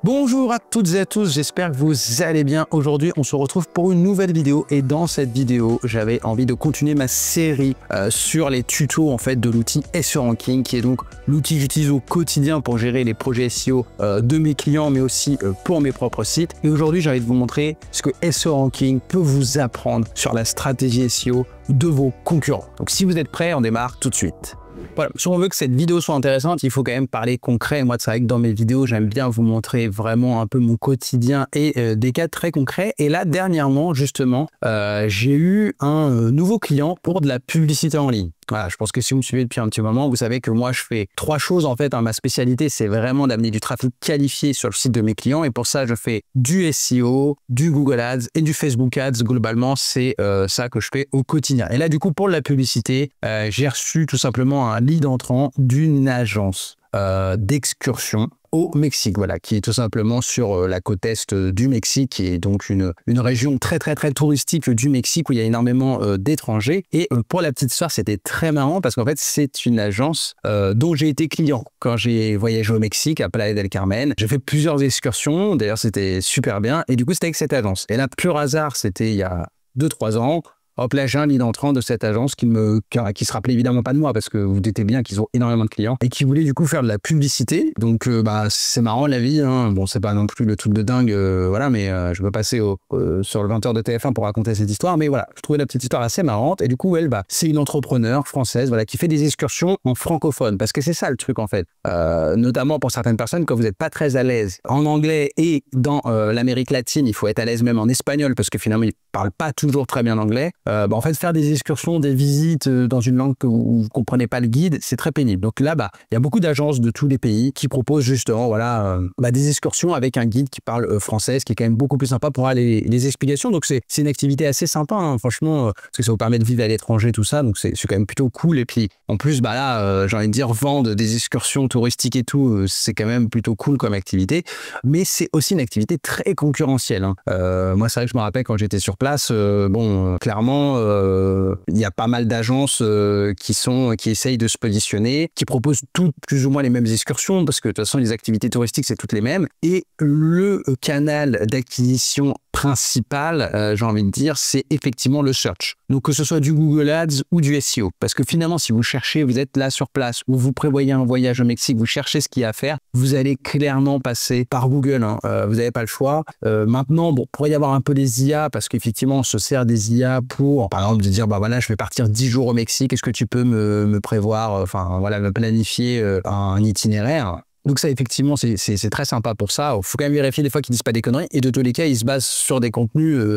Bonjour à toutes et à tous, j'espère que vous allez bien. Aujourd'hui, on se retrouve pour une nouvelle vidéo et dans cette vidéo, j'avais envie de continuer ma série sur les tutos en fait de l'outil SEO Ranking, qui est donc l'outil que j'utilise au quotidien pour gérer les projets SEO de mes clients, mais aussi pour mes propres sites. Et aujourd'hui, j'ai envie de vous montrer ce que SEO Ranking peut vous apprendre sur la stratégie SEO de vos concurrents. Donc si vous êtes prêts, on démarre tout de suite. Voilà, si on veut que cette vidéo soit intéressante, il faut quand même parler concret. Moi, c'est vrai que dans mes vidéos, j'aime bien vous montrer vraiment un peu mon quotidien et des cas très concrets. Et là, dernièrement, justement, j'ai eu un nouveau client pour de la publicité en ligne. Voilà, je pense que si vous me suivez depuis un petit moment, vous savez que moi, je fais trois choses en fait. Ma spécialité, c'est vraiment d'amener du trafic qualifié sur le site de mes clients. Et pour ça, je fais du SEO, du Google Ads et du Facebook Ads. Globalement, c'est ça que je fais au quotidien. Et là, du coup, pour la publicité, j'ai reçu tout simplement un lead entrant d'une agence d'excursion au Mexique, voilà, qui est tout simplement sur la côte est du Mexique, qui est donc une région très touristique du Mexique où il y a énormément d'étrangers. Et pour la petite histoire, c'était très marrant parce qu'en fait, c'est une agence dont j'ai été client quand j'ai voyagé au Mexique, à Playa del Carmen. J'ai fait plusieurs excursions, d'ailleurs c'était super bien, et du coup c'était avec cette agence. Et là, pur hasard, c'était il y a 2-3 ans. Hop là, j'ai un lead entrant de cette agence qui se rappelait évidemment pas de moi parce que vous doutez bien qu'ils ont énormément de clients et qui voulait du coup faire de la publicité. Donc c'est marrant la vie, hein. Bon, c'est pas non plus le truc de dingue, voilà, mais je veux passer sur le 20h de TF1 pour raconter cette histoire. Mais voilà, je trouvais la petite histoire assez marrante. Et du coup, elle, c'est une entrepreneure française, voilà, qui fait des excursions en francophone parce que c'est ça le truc en fait. Notamment pour certaines personnes, quand vous n'êtes pas très à l'aise en anglais et dans l'Amérique latine, il faut être à l'aise même en espagnol parce que finalement, ils parlent pas toujours très bien l'anglais. En fait, faire des excursions, des visites dans une langue où vous ne comprenez pas le guide, c'est très pénible. Donc là, il y a beaucoup d'agences de tous les pays qui proposent justement voilà, des excursions avec un guide qui parle français, ce qui est quand même beaucoup plus sympa pour les explications. Donc c'est une activité assez sympa, hein, franchement, parce que ça vous permet de vivre à l'étranger, tout ça. Donc c'est quand même plutôt cool. Et puis en plus, là, j'ai envie de dire, vendre des excursions touristiques et tout, c'est quand même plutôt cool comme activité. Mais c'est aussi une activité très concurrentielle, hein. Moi, c'est vrai que je me rappelle quand j'étais sur place, clairement, il y a pas mal d'agences qui essayent de se positionner, qui proposent toutes plus ou moins les mêmes excursions, parce que de toute façon, les activités touristiques, c'est toutes les mêmes. Et le canal d'acquisition principal, j'ai envie de dire, c'est effectivement le search. Donc, que ce soit du Google Ads ou du SEO. Parce que finalement, si vous cherchez, vous êtes là sur place, ou vous prévoyez un voyage au Mexique, vous cherchez ce qu'il y a à faire, vous allez clairement passer par Google, hein. Vous n'avez pas le choix. Maintenant, bon, pourrait y avoir un peu des IA, parce qu'effectivement, on se sert des IA pour, par exemple, de dire, voilà, je vais partir 10 jours au Mexique, est-ce que tu peux me prévoir, me planifier un itinéraire? Donc ça, effectivement, c'est très sympa pour ça. Il faut quand même vérifier des fois qu'ils disent pas des conneries. Et de tous les cas, ils se basent sur des contenus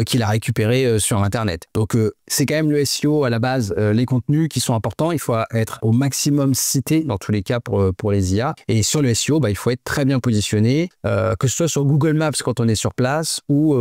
qu'il a récupérés sur Internet. Donc c'est quand même le SEO à la base, les contenus qui sont importants. Il faut être au maximum cité dans tous les cas pour les IA. Et sur le SEO, il faut être très bien positionné, que ce soit sur Google Maps quand on est sur place ou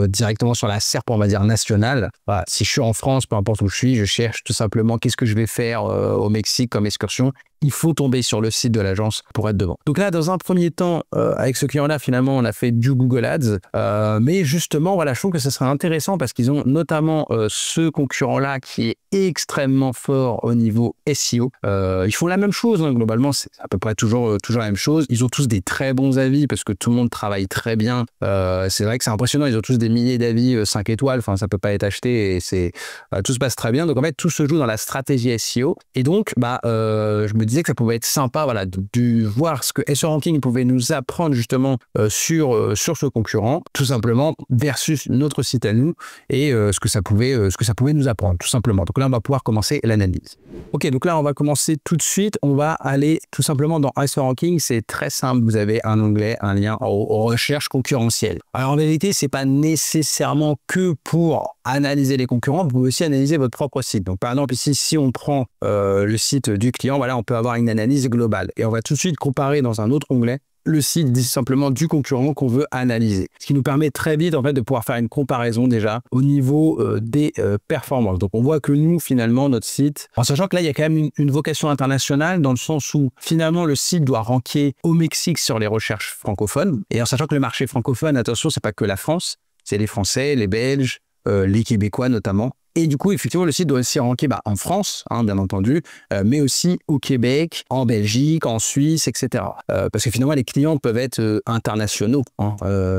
directement sur la SERP, on va dire, nationale. Voilà, si je suis en France, peu importe où je suis, je cherche tout simplement qu'est-ce que je vais faire au Mexique comme excursion. Il faut tomber sur le site de l'agence pour être devant. Donc là, dans un premier temps, avec ce client-là, finalement, on a fait du Google Ads. Mais justement, voilà, je trouve que ce serait intéressant parce qu'ils ont notamment ce concurrent-là qui est extrêmement fort au niveau SEO. Ils font la même chose, hein, globalement, c'est à peu près toujours la même chose. Ils ont tous des très bons avis parce que tout le monde travaille très bien. C'est vrai que c'est impressionnant, ils ont tous des milliers d'avis 5 étoiles, enfin, ça peut pas être acheté et tout se passe très bien. Donc en fait, tout se joue dans la stratégie SEO. Et donc, je me disais que ça pouvait être sympa, voilà, de voir ce que SEO Ranking pouvait nous apprendre justement sur ce concurrent, tout simplement, versus notre site à nous et ce que ça pouvait nous apprendre, tout simplement. Donc là, on va pouvoir commencer l'analyse. Ok, donc là, on va commencer tout de suite. On va aller tout simplement dans SEO Ranking. C'est très simple. Vous avez un onglet, un lien aux recherches concurrentielles. Alors en vérité, c'est pas nécessairement que pour analyser les concurrents, vous pouvez aussi analyser votre propre site. Donc par exemple, ici, si on prend le site du client, voilà, on peut avoir une analyse globale. Et on va tout de suite comparer dans un autre onglet le site dit simplement du concurrent qu'on veut analyser. Ce qui nous permet très vite en fait de pouvoir faire une comparaison déjà au niveau des performances. Donc on voit que nous finalement notre site, en sachant que là il y a quand même une vocation internationale dans le sens où finalement le site doit ranker au Mexique sur les recherches francophones et en sachant que le marché francophone, attention, c'est pas que la France, c'est les Français, les Belges, les Québécois notamment. Et du coup, effectivement, le site doit aussi ranker en France, hein, bien entendu, mais aussi au Québec, en Belgique, en Suisse, etc. Parce que finalement, les clients peuvent être internationaux, hein,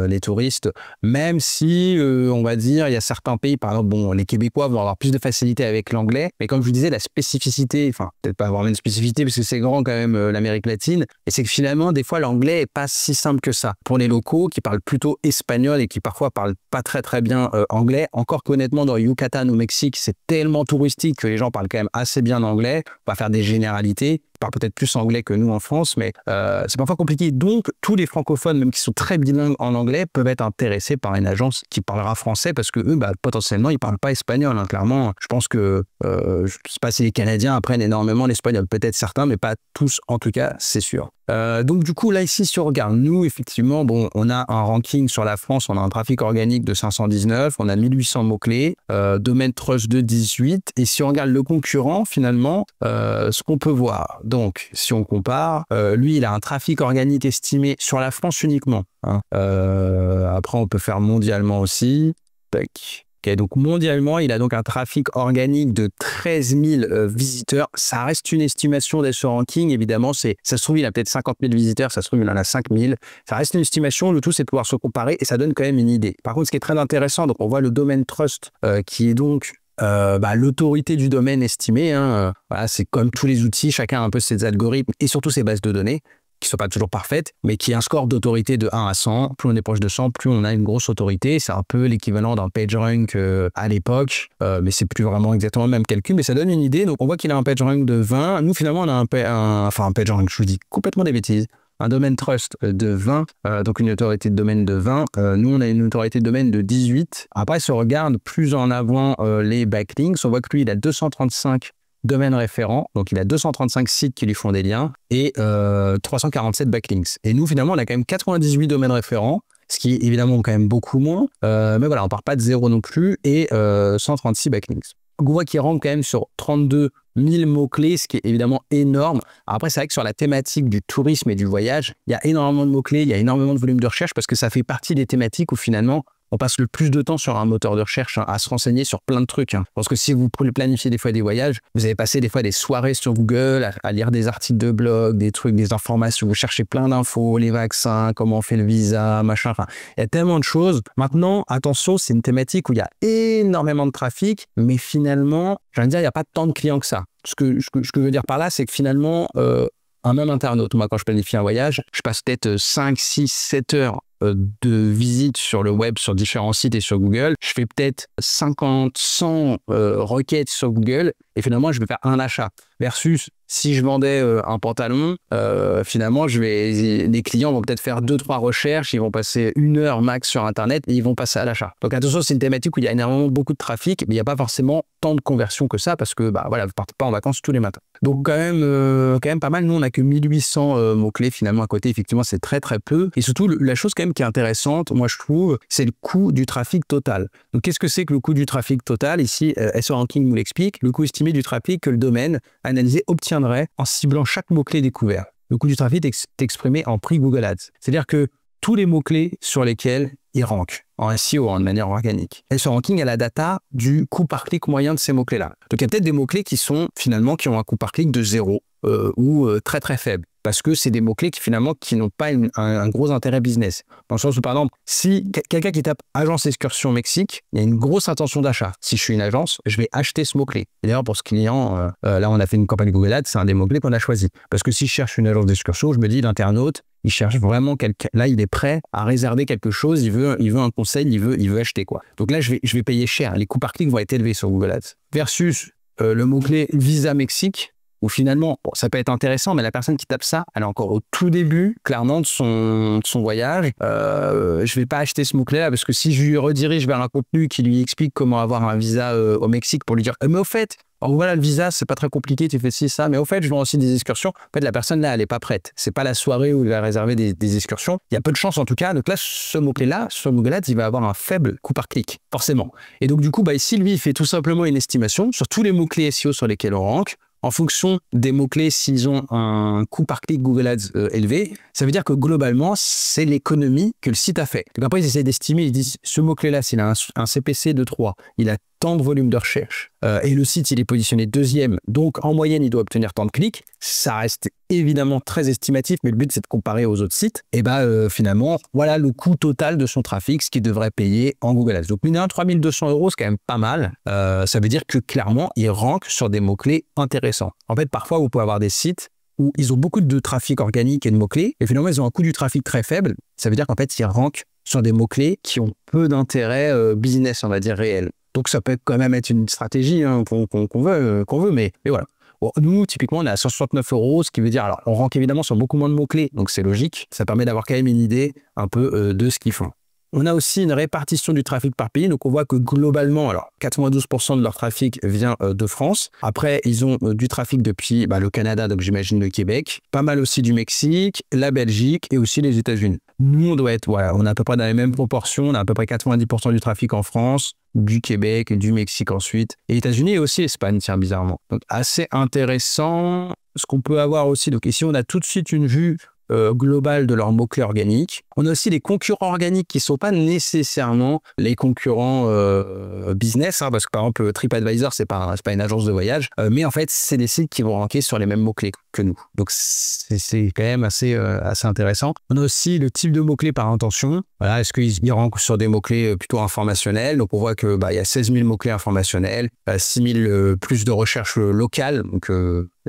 les touristes, même si, on va dire, il y a certains pays, par exemple, bon, les Québécois vont avoir plus de facilité avec l'anglais, mais comme je vous disais, la spécificité, enfin, peut-être pas avoir une spécificité, parce que c'est grand quand même, l'Amérique latine, et c'est que finalement, des fois, l'anglais est pas si simple que ça. Pour les locaux qui parlent plutôt espagnol et qui parfois parlent pas très bien anglais, encore qu'honnêtement, dans Yucatan, au Mexique, c'est tellement touristique que les gens parlent quand même assez bien anglais. On va faire des généralités. Ils parlent peut-être plus anglais que nous en France, mais c'est parfois compliqué. Donc, tous les francophones, même qui sont très bilingues en anglais, peuvent être intéressés par une agence qui parlera français parce que eux, potentiellement, ils parlent pas espagnol. Hein. Clairement, je pense que, je ne sais pas si les Canadiens apprennent énormément l'espagnol. Peut-être certains, mais pas tous en tout cas, c'est sûr. Donc du coup, là ici, si on regarde, nous, effectivement, bon, on a un ranking sur la France, on a un trafic organique de 519, on a 1800 mots-clés, domaine trust de 18, et si on regarde le concurrent, finalement, ce qu'on peut voir, donc, si on compare, lui, il a un trafic organique estimé sur la France uniquement, hein. Après, on peut faire mondialement aussi. Tac. Okay, donc mondialement, il a donc un trafic organique de 13 000 visiteurs. Ça reste une estimation de ce ranking, évidemment. Ça se trouve, il a peut-être 50 000 visiteurs, ça se trouve, il en a 5 000. Ça reste une estimation, le tout, c'est de pouvoir se comparer et ça donne quand même une idée. Par contre, ce qui est très intéressant, donc on voit le domaine trust qui est donc l'autorité du domaine estimée. Hein, voilà, c'est comme tous les outils, chacun a un peu ses algorithmes et surtout ses bases de données, qui ne sont pas toujours parfaites, mais qui a un score d'autorité de 1 à 100. Plus on est proche de 100, plus on a une grosse autorité. C'est un peu l'équivalent d'un PageRank à l'époque, mais c'est plus vraiment exactement le même calcul, mais ça donne une idée. Donc on voit qu'il a un PageRank de 20. Nous, finalement, on a un PageRank, je vous dis complètement des bêtises. Un domaine trust de 20, donc une autorité de domaine de 20. Nous, on a une autorité de domaine de 18. Après, si on regarde plus en avant les backlinks, on voit que lui, il a 235 domaines référents, donc il a 235 sites qui lui font des liens et 347 backlinks. Et nous, finalement, on a quand même 98 domaines référents, ce qui est évidemment quand même beaucoup moins, mais voilà, on part pas de zéro non plus, et 136 backlinks. Donc on voit qu'il rentre quand même sur 32 000 mots-clés, ce qui est évidemment énorme. Alors après, c'est vrai que sur la thématique du tourisme et du voyage, il y a énormément de mots-clés, il y a énormément de volume de recherche parce que ça fait partie des thématiques où finalement, on passe le plus de temps sur un moteur de recherche, hein, à se renseigner sur plein de trucs. Hein. Parce que si vous planifiez des fois des voyages, vous allez passer des fois des soirées sur Google à lire des articles de blog, des trucs, des informations, vous cherchez plein d'infos, les vaccins, comment on fait le visa, machin. Enfin, il y a tellement de choses. Maintenant, attention, c'est une thématique où il y a énormément de trafic, mais finalement, j'ai envie de dire, il n'y a pas tant de clients que ça. Ce que je veux dire par là, c'est que finalement, un même internaute, moi, quand je planifie un voyage, je passe peut-être 5, 6, 7 heures de visite sur le web, sur différents sites et sur Google. Je fais peut-être 50, 100 requêtes sur Google et finalement, je vais faire un achat. Versus, si je vendais un pantalon, finalement, les clients vont peut-être faire 2-3 recherches, ils vont passer 1 heure max sur Internet et ils vont passer à l'achat. Donc attention, c'est une thématique où il y a énormément beaucoup de trafic, mais il n'y a pas forcément tant de conversions que ça parce que voilà, vous ne partez pas en vacances tous les matins. Donc quand même pas mal. Nous, on n'a que 1800 mots-clés finalement à côté. Effectivement, c'est très peu. Et surtout, la chose quand même qui est intéressante, moi je trouve, c'est le coût du trafic total. Donc qu'est-ce que c'est que le coût du trafic total? Ici, SEO Ranking nous l'explique. Le coût estimé du trafic que le domaine analysé obtiendrait en ciblant chaque mot-clé découvert. Le coût du trafic est exprimé en prix Google Ads. C'est-à-dire que tous les mots-clés sur lesquels il rank en SEO, de manière organique. SEO Ranking a la data du coût par clic moyen de ces mots-clés-là. Donc il y a peut-être des mots-clés qui ont un coût par clic de 0 ou très faible. Parce que c'est des mots-clés qui n'ont pas un gros intérêt business. Dans le sens où, par exemple, si quelqu'un qui tape agence excursion Mexique, il y a une grosse intention d'achat. Si je suis une agence, je vais acheter ce mot-clé. Et d'ailleurs, pour ce client, là, on a fait une campagne Google Ads, c'est un des mots-clés qu'on a choisi. Parce que si je cherche une agence d'excursion, je me dis, l'internaute, il cherche vraiment quelqu'un. Là, il est prêt à réserver quelque chose, il veut un conseil, il veut acheter quoi. Donc là, je vais payer cher. Les coûts par clic vont être élevés sur Google Ads. Versus le mot-clé Visa Mexique, où finalement, bon, ça peut être intéressant, mais la personne qui tape ça, elle est encore au tout début, clairement, de son voyage. Je vais pas acheter ce mot-clé-là, parce que si je lui redirige vers un contenu qui lui explique comment avoir un visa au Mexique, pour lui dire mais au fait, alors voilà, le visa, c'est pas très compliqué, tu fais ci, ça, mais au fait, je vends aussi des excursions. En fait, la personne là, elle est pas prête. C'est pas la soirée où il va réserver des excursions. Il y a peu de chance en tout cas. Donc là, ce mot-clé-là, sur Google Ads, il va avoir un faible coût par clic, forcément. Et donc du coup, ici, lui, il fait tout simplement une estimation sur tous les mots-clés SEO sur lesquels on rank, en fonction des mots-clés, s'ils ont un coût par clic Google Ads élevé, ça veut dire que globalement, c'est l'économie que le site a fait. Donc après, ils essaient d'estimer, ils disent, ce mot-clé-là, s'il a un CPC de 3, il a tant de volume de recherche et le site il est positionné deuxième, donc en moyenne il doit obtenir tant de clics, ça reste évidemment très estimatif, mais le but c'est de comparer aux autres sites, et finalement voilà le coût total de son trafic, ce qu'il devrait payer en Google Ads. Donc mine de rien, 3200 €, c'est quand même pas mal. Ça veut dire que clairement il rank sur des mots-clés intéressants. En fait, parfois vous pouvez avoir des sites où ils ont beaucoup de trafic organique et de mots-clés, et finalement ils ont un coût du trafic très faible. Ça veut dire qu'en fait ils rankent sur des mots-clés qui ont peu d'intérêt business, on va dire, réel. Donc ça peut quand même être une stratégie hein, qu'on veut, mais voilà. Bon, nous, typiquement, on est à 169 €, ce qui veut dire, alors on rank évidemment sur beaucoup moins de mots-clés, donc c'est logique. Ça permet d'avoir quand même une idée un peu de ce qu'ils font. On a aussi une répartition du trafic par pays. Donc, on voit que globalement, alors 92% de leur trafic vient de France. Après, ils ont du trafic depuis le Canada, donc j'imagine le Québec. Pas mal aussi du Mexique, la Belgique et aussi les États-Unis. Nous, on doit être, voilà, on est à peu près dans les mêmes proportions. On a à peu près 90% du trafic en France, du Québec, du Mexique ensuite, et États-Unis et aussi Espagne, tiens, bizarrement. Donc, assez intéressant. Ce qu'on peut avoir aussi, donc ici, on a tout de suite une vue global de leurs mots-clés organiques. On a aussi des concurrents organiques qui ne sont pas nécessairement les concurrents business, hein, parce que par exemple TripAdvisor, c'est pas une agence de voyage, mais en fait, c'est des sites qui vont ranker sur les mêmes mots-clés que nous. Donc, c'est quand même assez intéressant. On a aussi le type de mots-clés par intention. Voilà, est-ce qu'ils rankent sur des mots-clés plutôt informationnels? Donc, on voit que il y a 16 000 mots-clés informationnels, 6 000 plus de recherche locale, donc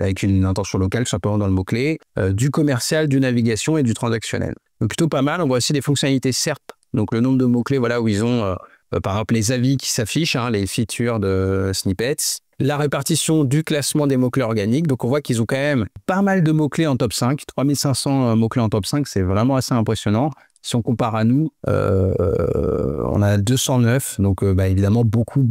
avec une intention locale simplement dans le mot-clé, du commercial, du navigation et du transactionnel. Donc plutôt pas mal. On voit aussi des fonctionnalités SERP, donc le nombre de mots-clés voilà, où ils ont par exemple les avis qui s'affichent, hein, les features de snippets, la répartition du classement des mots-clés organiques. Donc on voit qu'ils ont quand même pas mal de mots-clés en top 5, 3500 mots-clés en top 5, c'est vraiment assez impressionnant. Si on compare à nous, on a 209, donc évidemment beaucoup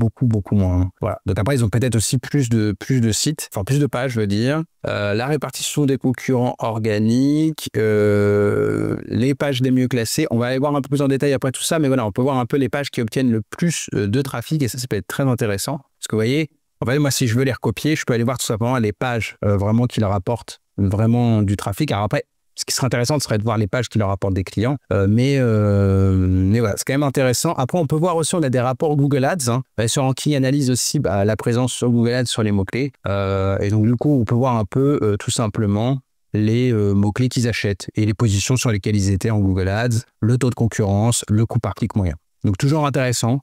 moins. Voilà. Donc après, ils ont peut-être aussi plus de sites, enfin plus de pages, je veux dire. La répartition des concurrents organiques, les pages les mieux classées. On va aller voir un peu plus en détail après tout ça, mais voilà, on peut voir un peu les pages qui obtiennent le plus de trafic, et ça peut être très intéressant. Parce que vous voyez, en fait, moi, si je veux les recopier, je peux aller voir tout simplement les pages vraiment qui leur apportent vraiment du trafic. Alors après, ce qui serait intéressant, ce serait de voir les pages qui leur apportent des clients. Mais voilà, c'est quand même intéressant. Après, on peut voir aussi, on a des rapports Google Ads. Hein, sur Ranking analyse aussi la présence sur Google Ads sur les mots-clés. Et donc, du coup, on peut voir un peu, tout simplement, les mots-clés qu'ils achètent et les positions sur lesquelles ils étaient en Google Ads, le taux de concurrence, le coût par clic moyen. Donc, toujours intéressant,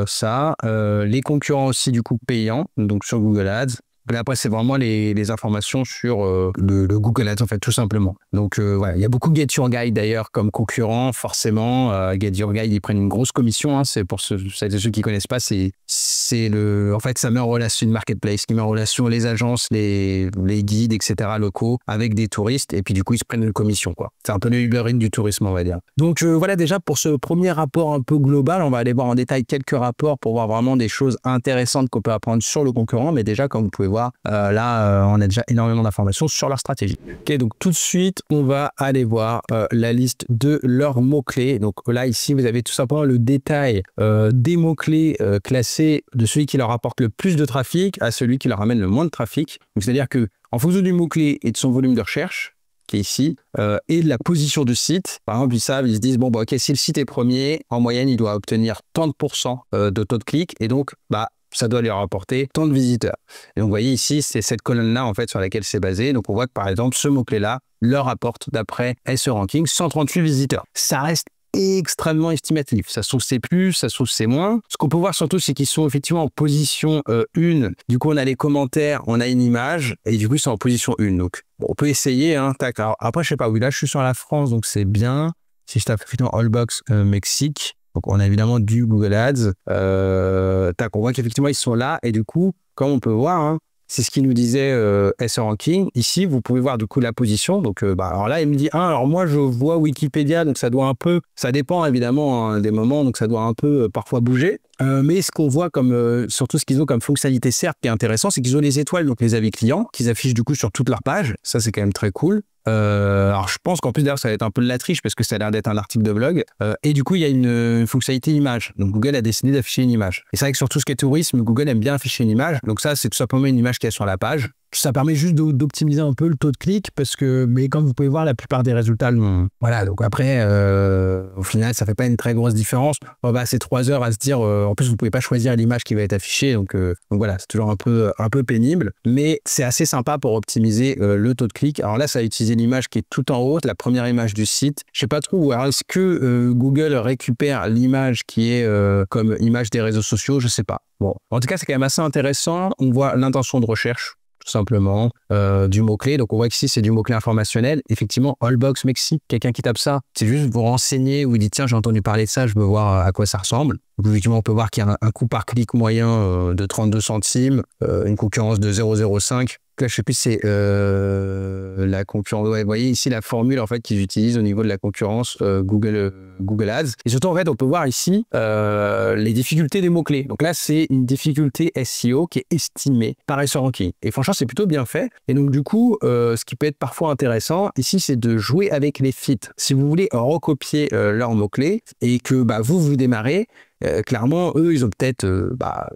ça. Les concurrents aussi, du coup, payants, donc sur Google Ads. Mais après, c'est vraiment les informations sur le Google Ads, en fait, tout simplement. Donc, voilà, il y a beaucoup de Get Your Guide, d'ailleurs, comme concurrent, forcément. Get Your Guide, ils prennent une grosse commission. Hein, c'est pour ceux qui ne connaissent pas, en fait, ça met en relation une marketplace qui met en relation les agences, les guides, etc., locaux, avec des touristes. Et puis, du coup, ils se prennent une commission, quoi. C'est un peu le Uber Eats du tourisme, on va dire. Donc, voilà, déjà, pour ce premier rapport un peu global, on va aller voir en détail quelques rapports pour voir vraiment des choses intéressantes qu'on peut apprendre sur le concurrent. Mais déjà, comme vous pouvez voir, là, on a déjà énormément d'informations sur leur stratégie. Ok, donc tout de suite, on va aller voir la liste de leurs mots-clés. Donc là, ici, vous avez tout simplement le détail des mots-clés classés de celui qui leur apporte le plus de trafic à celui qui leur amène le moins de trafic. C'est-à-dire que en fonction du mot-clé et de son volume de recherche, qui est ici, et de la position du site. Par exemple, ils se disent, bon, ok, si le site est premier, en moyenne, il doit obtenir tant de pourcents de taux de clic, et donc, ça doit leur apporter tant de visiteurs. Et donc, vous voyez ici, c'est cette colonne-là, en fait, sur laquelle c'est basé. Donc, on voit que, par exemple, ce mot-clé-là leur apporte, d'après SEO Ranking, 138 visiteurs. Ça reste extrêmement estimatif. Ça se trouve, c'est plus, ça se trouve, c'est moins. Ce qu'on peut voir surtout, c'est qu'ils sont effectivement en position 1. Du coup, on a les commentaires, on a une image, et du coup, ils sont en position 1. Donc, bon, on peut essayer. Hein, tac. Alors, après, je sais pas, oui, là, je suis sur la France, donc c'est bien. Si je tape effectivement Allbox Mexique, donc on a évidemment du Google Ads. On voit qu'effectivement, ils sont là, et du coup, comme on peut voir, hein, c'est ce qu'il nous disait SEO Ranking. Ici, vous pouvez voir du coup la position. Donc, alors là, il me dit, alors moi, je vois Wikipédia, donc ça doit un peu, ça dépend évidemment hein, des moments, donc ça doit un peu parfois bouger. Mais ce qu'on voit comme, surtout ce qu'ils ont comme fonctionnalité certes qui est intéressant, c'est qu'ils ont les étoiles, donc les avis clients, qu'ils affichent du coup sur toute leur page. Ça, c'est quand même très cool. Alors je pense qu'en plus d'ailleurs ça va être un peu de la triche parce que ça a l'air d'être un article de blog et du coup il y a une fonctionnalité image, donc Google a décidé d'afficher une image et c'est vrai que sur tout ce qui est tourisme, Google aime bien afficher une image, donc ça c'est tout simplement une image qui est sur la page Ça permet juste d'optimiser un peu le taux de clic parce que, mais comme vous pouvez voir, la plupart des résultats, voilà. Donc après, au final, ça fait pas une très grosse différence. On va passer 3 heures à se dire, en plus, vous pouvez pas choisir l'image qui va être affichée. Donc voilà, c'est toujours un peu pénible, mais c'est assez sympa pour optimiser le taux de clic. Alors là, ça a utilisé l'image qui est tout en haut, la première image du site. Je sais pas trop, alors est-ce que Google récupère l'image qui est comme image des réseaux sociaux? Je sais pas. Bon, en tout cas, c'est quand même assez intéressant. On voit l'intention de recherche, tout simplement, du mot-clé. Donc, on voit qu'ici, c'est du mot-clé informationnel. Effectivement, Allbox Mexique, quelqu'un qui tape ça, c'est juste vous renseigner ou vous dites, tiens, j'ai entendu parler de ça, je veux voir à quoi ça ressemble. Donc, effectivement, on peut voir qu'il y a un coût par clic moyen de 32 centimes, une concurrence de 0,05. Là, je sais plus, c'est la concurrence. Ouais, vous voyez ici la formule en fait qu'ils utilisent au niveau de la concurrence Google Ads. Et surtout, en fait, on peut voir ici les difficultés des mots-clés. Donc là, c'est une difficulté SEO qui est estimée par SEOranking. Et franchement, c'est plutôt bien fait. Et donc, du coup, ce qui peut être parfois intéressant ici, c'est de jouer avec les fits. Si vous voulez recopier leurs mots-clés et que vous démarrez, clairement, eux, ils ont peut-être,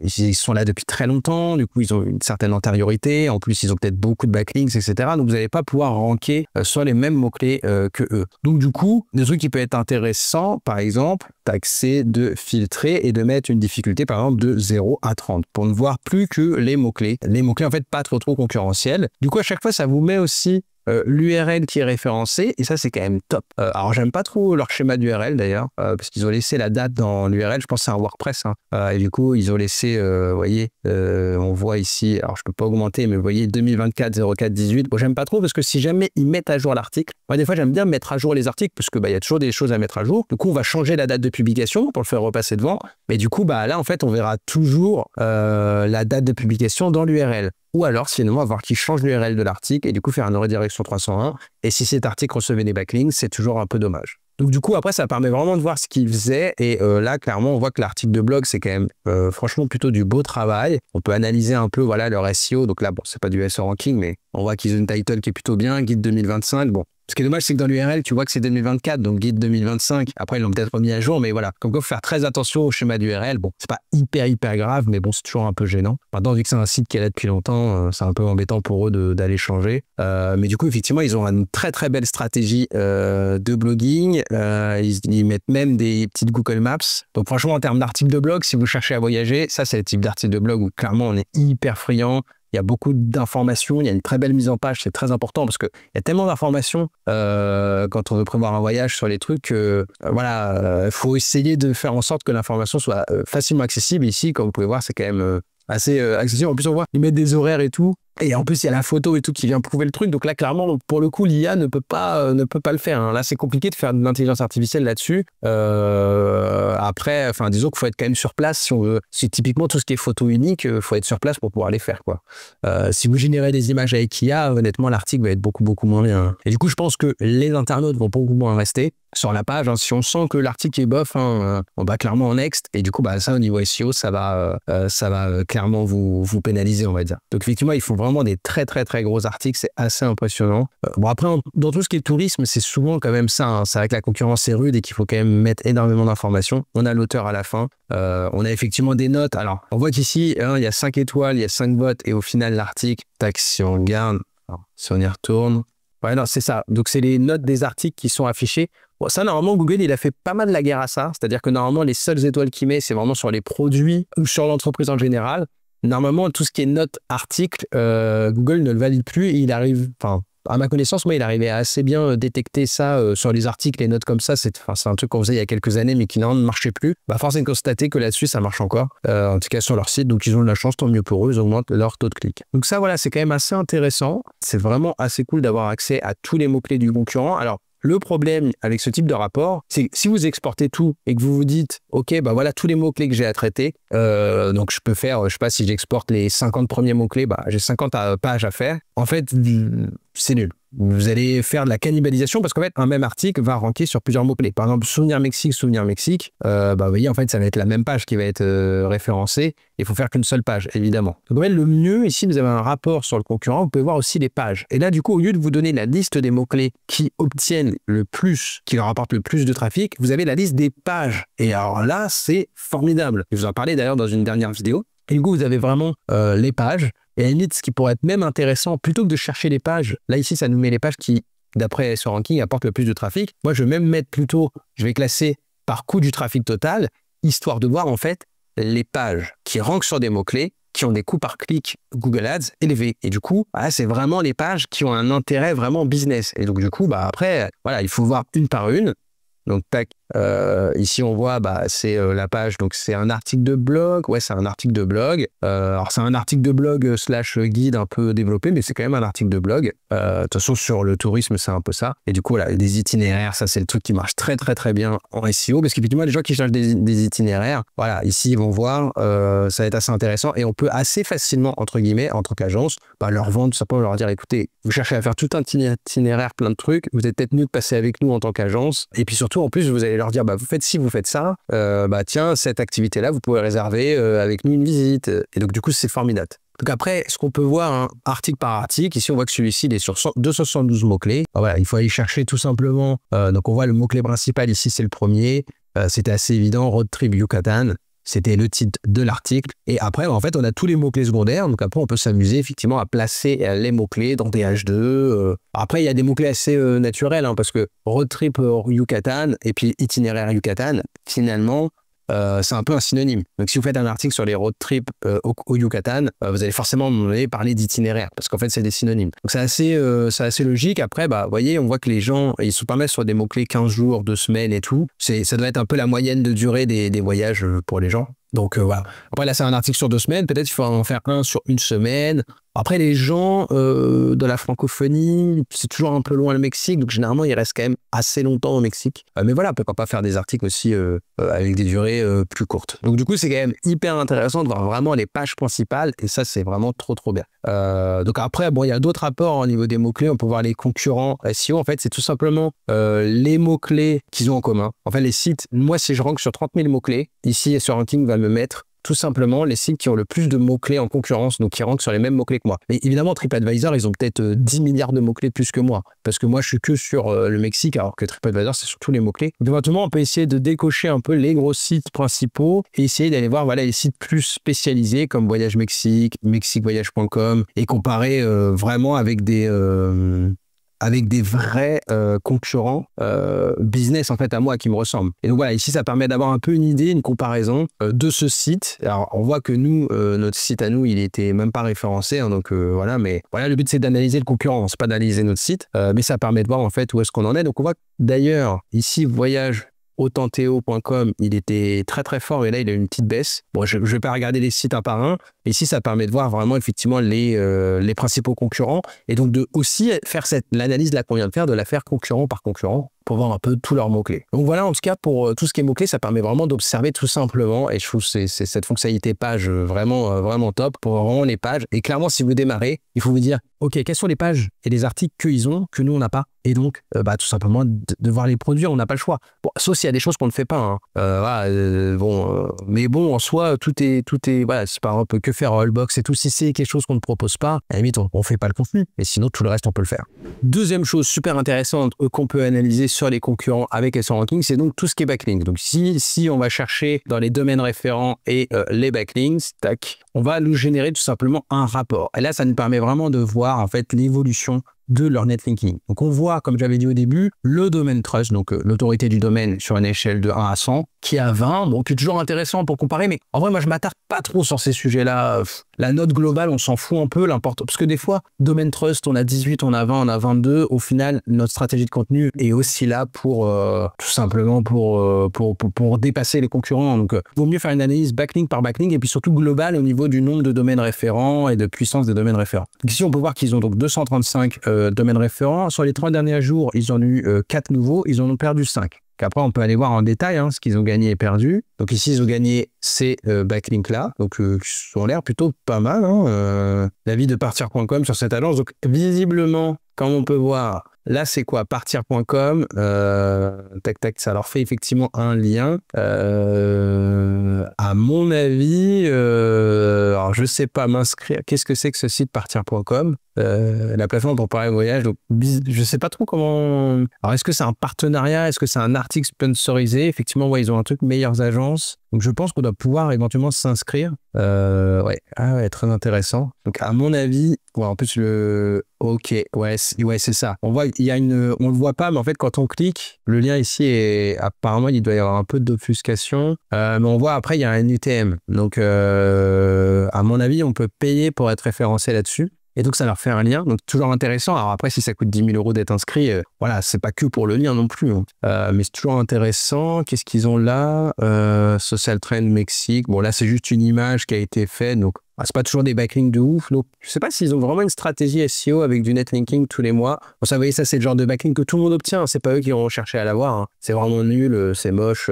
ils sont là depuis très longtemps, du coup, ils ont une certaine antériorité, en plus, ils ont peut-être beaucoup de backlinks, etc. Donc, vous n'allez pas pouvoir ranker sur les mêmes mots-clés que eux. Donc, du coup, des trucs qui peuvent être intéressants, par exemple, c'est de filtrer et de mettre une difficulté, par exemple, de 0 à 30 pour ne voir plus que les mots-clés. Les mots-clés, en fait, pas trop concurrentiels. Du coup, à chaque fois, ça vous met aussi l'URL qui est référencée, et ça c'est quand même top. Alors j'aime pas trop leur schéma d'URL d'ailleurs, parce qu'ils ont laissé la date dans l'URL, je pense que c'est un WordPress, hein. Et du coup ils ont laissé, vous voyez, on voit ici, alors je peux pas augmenter, mais vous voyez 2024 04 18, bon j'aime pas trop parce que si jamais ils mettent à jour l'article, moi des fois j'aime bien mettre à jour les articles parce que il y a toujours des choses à mettre à jour, du coup on va changer la date de publication pour le faire repasser devant, mais du coup là en fait on verra toujours la date de publication dans l'URL. Ou alors, sinon, on va voir qu'ils changent l'URL de l'article et du coup faire une redirection 301. Et si cet article recevait des backlinks, c'est toujours un peu dommage. Donc du coup, après, ça permet vraiment de voir ce qu'ils faisaient. Et là, clairement, on voit que l'article de blog, c'est quand même franchement plutôt du beau travail. On peut analyser un peu voilà, leur SEO. Donc là, bon, c'est pas du SEOranking, mais on voit qu'ils ont une title qui est plutôt bien, guide 2025. Bon, ce qui est dommage, c'est que dans l'URL, tu vois que c'est 2024, donc guide 2025. Après, ils l'ont peut-être remis à jour, mais voilà. Comme quoi, il faut faire très attention au schéma d'URL. Bon, c'est pas hyper grave, mais bon, c'est toujours un peu gênant. Maintenant, vu que c'est un site qui est là depuis longtemps, c'est un peu embêtant pour eux d'aller changer. Mais du coup, effectivement, ils ont une très belle stratégie de blogging. Ils mettent même des petites Google Maps. Donc franchement, en termes d'articles de blog, si vous cherchez à voyager, ça, c'est le type d'article de blog où clairement, on est hyper friand. Il y a beaucoup d'informations, il y a une très belle mise en page, c'est très important parce qu'il y a tellement d'informations quand on veut prévoir un voyage sur les trucs. Il faut essayer de faire en sorte que l'information soit facilement accessible. Ici, comme vous pouvez voir, c'est quand même assez accessible. En plus, on voit, ils mettent des horaires et tout. Et en plus, il y a la photo et tout qui vient prouver le truc. Donc là, clairement, pour le coup, l'IA ne peut pas le faire, hein. Là, c'est compliqué de faire de l'intelligence artificielle là-dessus. Après, disons qu'il faut être quand même sur place si on veut. Si typiquement tout ce qui est photo unique, il faut être sur place pour pouvoir les faire, quoi. Si vous générez des images avec IA, honnêtement, l'article va être beaucoup moins bien. Et du coup, je pense que les internautes vont beaucoup moins rester sur la page. Si on sent que l'article est bof, on va clairement en next. Et du coup, ça, au niveau SEO, ça va clairement vous pénaliser, on va dire. Donc, effectivement, il faut vraiment des très gros articles, c'est assez impressionnant. Bon, après, dans tout ce qui est tourisme, c'est souvent quand même ça, hein. C'est vrai que la concurrence est rude et qu'il faut quand même mettre énormément d'informations. On a l'auteur à la fin. On a effectivement des notes. Alors, on voit qu'ici, il y a 5 étoiles, il y a 5 votes et au final, l'article, tac, si on regarde, si on y retourne, ouais, non, c'est ça. Donc, c'est les notes des articles qui sont affichées. Bon, ça, normalement, Google, il a fait pas mal la guerre à ça. C'est-à-dire que normalement, les seules étoiles qu'il met, c'est vraiment sur les produits ou sur l'entreprise en général. Normalement, tout ce qui est notes, articles, Google ne le valide plus. Et il arrive, à ma connaissance, moi, il arrivait à assez bien détecter ça sur les articles, les notes comme ça. C'est un truc qu'on faisait il y a quelques années, mais qui ne marchait plus. Force est de constater que là-dessus, ça marche encore. En tout cas, sur leur site. Donc, ils ont de la chance, tant mieux pour eux. Ils augmentent leur taux de clic. Donc ça, voilà, c'est quand même assez intéressant. C'est vraiment assez cool d'avoir accès à tous les mots-clés du concurrent. Alors, le problème avec ce type de rapport, c'est que si vous exportez tout et que vous vous dites, OK, voilà tous les mots-clés que j'ai à traiter, donc je peux faire, je sais pas si j'exporte les 50 premiers mots-clés, j'ai 50 pages à faire. En fait, c'est nul. Vous allez faire de la cannibalisation parce qu'en fait, un même article va ranker sur plusieurs mots-clés. Par exemple, souvenir Mexique. Vous voyez, en fait, ça va être la même page qui va être référencée. Il faut faire qu'une seule page, évidemment. Donc, en fait, le mieux, ici, vous avez un rapport sur le concurrent. Vous pouvez voir aussi les pages. Et là, du coup, au lieu de vous donner la liste des mots-clés qui obtiennent le plus, qui leur apportent le plus de trafic, vous avez la liste des pages. Et alors là, c'est formidable. Je vous en parlais d'ailleurs dans une dernière vidéo. Et du coup, vous avez vraiment les pages. Et à la limite, ce qui pourrait être même intéressant, plutôt que de chercher les pages, là ici, ça nous met les pages qui, d'après SEO Ranking, apportent le plus de trafic. Moi, je vais même mettre plutôt, je vais classer par coût du trafic total, histoire de voir en fait les pages qui rankent sur des mots-clés, qui ont des coûts par clic Google Ads élevés. Et du coup, voilà, c'est vraiment les pages qui ont un intérêt vraiment business. Et donc du coup, après, voilà, il faut voir une par une. Donc, tac, ici, on voit, c'est la page, donc c'est un article de blog. Ouais, c'est un article de blog. Alors, c'est un article de blog / guide un peu développé, mais c'est quand même un article de blog. De toute façon, sur le tourisme, c'est un peu ça. Et du coup, voilà, des itinéraires, ça, c'est le truc qui marche très, très, très bien en SEO, parce qu'effectivement, les gens qui cherchent des itinéraires, voilà, ici, ils vont voir, ça va être assez intéressant, et on peut assez facilement, entre guillemets, en tant qu'agence, leur vendre, tout simplement leur dire, écoutez, vous cherchez à faire tout un itinéraire, plein de trucs, vous êtes peut-être mieux de passer avec nous en tant qu'agence, et puis surtout, en plus, vous allez leur dire, vous faites ci, vous faites ça, tiens, cette activité-là, vous pouvez réserver avec nous une visite. Et donc, du coup, c'est formidable. Donc après, ce qu'on peut voir, article par article, ici, on voit que celui-ci, il est sur 272 mots-clés. Voilà, il faut aller chercher tout simplement. Donc, on voit le mot-clé principal, ici, c'est le premier. C'était assez évident, Road Trip Yucatan. C'était le titre de l'article. Et après, en fait, on a tous les mots-clés secondaires. Donc après, on peut s'amuser effectivement à placer les mots-clés dans des H2. Après, il y a des mots-clés assez naturels, parce que road trip Yucatan et puis itinéraire Yucatan, finalement, c'est un peu un synonyme. Donc, si vous faites un article sur les road trips au Yucatan, vous allez forcément parler d'itinéraire parce qu'en fait, c'est des synonymes. Donc, c'est assez logique. Après, vous voyez, on voit que les gens, ils sont pas mal sur des mots-clés 15 jours, 2 semaines et tout. Ça doit être un peu la moyenne de durée des voyages pour les gens. Donc, voilà. Après, là, c'est un article sur 2 semaines. Peut-être qu'il faut en faire un sur 1 semaine. Après, les gens de la francophonie, c'est toujours un peu loin le Mexique. Donc, généralement, ils restent quand même assez longtemps au Mexique. Mais voilà, pourquoi pas faire des articles aussi avec des durées plus courtes. Donc, du coup, c'est quand même hyper intéressant de voir vraiment les pages principales. Et ça, c'est vraiment trop, trop bien. Donc, après, il y a d'autres apports au niveau des mots-clés. On peut voir les concurrents SEO. En fait, c'est tout simplement les mots-clés qu'ils ont en commun. En fait, les sites, moi, si je rank sur 30 000 mots-clés, ici, SEO Ranking va me mettre tout simplement les sites qui ont le plus de mots-clés en concurrence, donc qui rankent sur les mêmes mots-clés que moi. Mais évidemment, TripAdvisor, ils ont peut-être 10 milliards de mots-clés de plus que moi, parce que moi, je suis que sur le Mexique, alors que TripAdvisor, c'est sur tous les mots-clés. Donc, éventuellement, on peut essayer de décocher un peu les gros sites principaux et essayer d'aller voir les sites plus spécialisés comme Voyage Mexique, mexiquevoyage.com et comparer vraiment avec des vrais concurrents business en fait à moi qui me ressemblent. Et donc voilà, ici ça permet d'avoir un peu une idée, une comparaison de ce site. Alors on voit que nous, notre site à nous, il était même pas référencé, donc voilà, mais voilà, le but c'est d'analyser le concurrent, c'est pas d'analyser notre site, mais ça permet de voir en fait où est-ce qu'on en est. Donc on voit d'ailleurs ici voyage Autanteo.com, il était très très fort et là il a une petite baisse. Bon, je vais pas regarder les sites un par un. Ici, ça permet de voir vraiment effectivement les principaux concurrents et donc de aussi faire l'analyse là qu'on vient de faire, de la faire concurrent par concurrent pour voir un peu tous leurs mots-clés. Donc voilà, en tout cas, pour tout ce qui est mots-clés, ça permet vraiment d'observer tout simplement et je trouve que c'est cette fonctionnalité page vraiment top pour vraiment les pages. Et clairement, si vous démarrez, il faut vous dire, OK, quelles sont les pages et les articles qu'ils ont, que nous, on n'a pas. Et donc, tout simplement, devoir les produire, on n'a pas le choix. Bon, sauf s'il y a des choses qu'on ne fait pas. Mais bon, en soi, tout est voilà, c'est par exemple que faire Allbox et tout. Si c'est quelque chose qu'on ne propose pas, à la limite, on ne fait pas le contenu. Et sinon, tout le reste, on peut le faire. Deuxième chose super intéressante qu'on peut analyser sur les concurrents avec SEO Ranking, c'est donc tout ce qui est backlink. Donc, si on va chercher dans les domaines référents et les backlinks, tac, on va nous générer tout simplement un rapport. Et là, ça nous permet vraiment de voir en fait l'évolution de leur netlinking. Donc, on voit, comme j'avais dit au début, le domaine trust, donc l'autorité du domaine sur une échelle de 1 à 100, qui est à 20. Donc, c'est toujours intéressant pour comparer, mais en vrai, moi, je m'attarde pas trop sur ces sujets-là. La note globale, on s'en fout un peu, l'important. Parce que des fois, domaine trust, on a 18, on a 20, on a 22. Au final, notre stratégie de contenu est aussi là pour, tout simplement, pour dépasser les concurrents. Donc, vaut mieux faire une analyse backlink par backlink et puis surtout globale au niveau du nombre de domaines référents et de puissance des domaines référents. Donc, ici, on peut voir qu'ils ont donc 235 domaines référents. Sur les 3 derniers jours, ils en ont eu 4 nouveaux, ils en ont perdu 5. Après, on peut aller voir en détail ce qu'ils ont gagné et perdu. Donc ici, ils ont gagné ces backlinks-là, donc qui ont l'air plutôt pas mal. L'avis de partir.com sur cette agence. Donc visiblement, comme on peut voir, là, c'est quoi? Partir.com, tac, tac, ça leur fait effectivement un lien. À mon avis, alors je sais pas m'inscrire. Qu'est-ce que c'est que ce site partir.com? La plateforme pour parler voyage. Donc, je sais pas trop comment. Alors, est-ce que c'est un partenariat? Est-ce que c'est un article sponsorisé? Effectivement, ouais, ils ont un truc meilleures agences. Donc je pense qu'on doit pouvoir éventuellement s'inscrire. Ouais, ah ouais, très intéressant. Donc à mon avis, ouais, en plus le OK, ouais, c'est ça. On voit, il y a on le voit pas, mais en fait quand on clique, le lien ici est apparemment il doit y avoir un peu d'obfuscation, mais on voit après il y a un UTM. Donc à mon avis, on peut payer pour être référencé là-dessus. Et donc, ça leur fait un lien. Donc, toujours intéressant. Alors après, si ça coûte 10 000 € d'être inscrit, voilà, c'est pas que pour le lien non plus. Hein. Mais c'est toujours intéressant. Qu'est-ce qu'ils ont là? Social Trend Mexique. Bon, là, c'est juste une image qui a été faite. Donc, c'est pas toujours des backlinks de ouf. Donc, je sais pas s'ils ont vraiment une stratégie SEO avec du netlinking tous les mois. Bon, ça, vous voyez, ça, c'est le genre de backlink que tout le monde obtient. C'est pas eux qui vont chercher à l'avoir. Hein. C'est vraiment nul, c'est moche,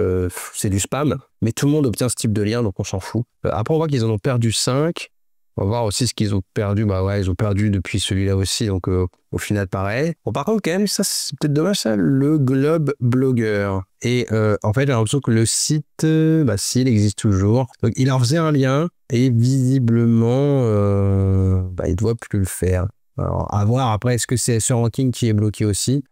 c'est du spam. Mais tout le monde obtient ce type de lien, donc on s'en fout. Après, on voit qu'ils en ont perdu 5. On va voir aussi ce qu'ils ont perdu. Bah ouais, ils ont perdu depuis celui-là aussi. Donc, au final, pareil. Bon, par contre, quand même, ça, c'est peut-être dommage, ça, le Globe Blogger. Et en fait, j'ai l'impression que le site, bah si, il existe toujours. Donc, il en faisait un lien et visiblement, bah, il ne doit plus le faire. Alors, à voir après, est-ce que c'est SEO Ranking qui est bloqué aussi?